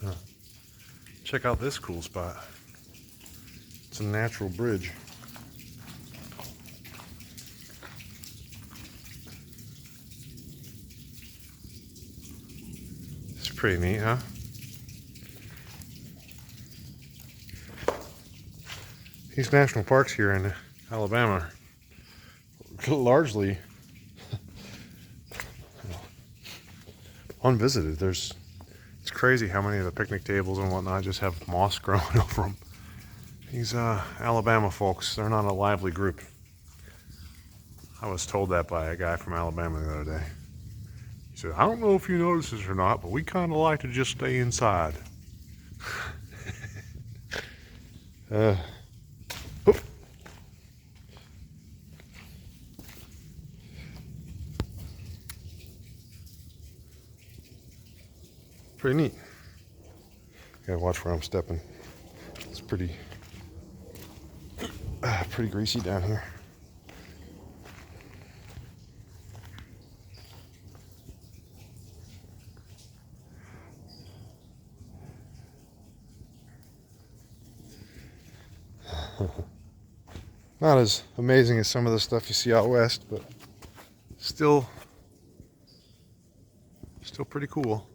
Huh. Check out this cool spot. It's a natural bridge. It's pretty neat, huh? These national parks here in Alabama are largely unvisited. It's crazy how many of the picnic tables and whatnot just have moss growing over them. These Alabama folks, they're not a lively group. I was told that by a guy from Alabama the other day. He said, I don't know if you notice this or not, but we kind of like to just stay inside. Oop. Pretty neat. Gotta watch where I'm stepping. It's pretty greasy down here. Not as amazing as some of the stuff you see out west, but still pretty cool.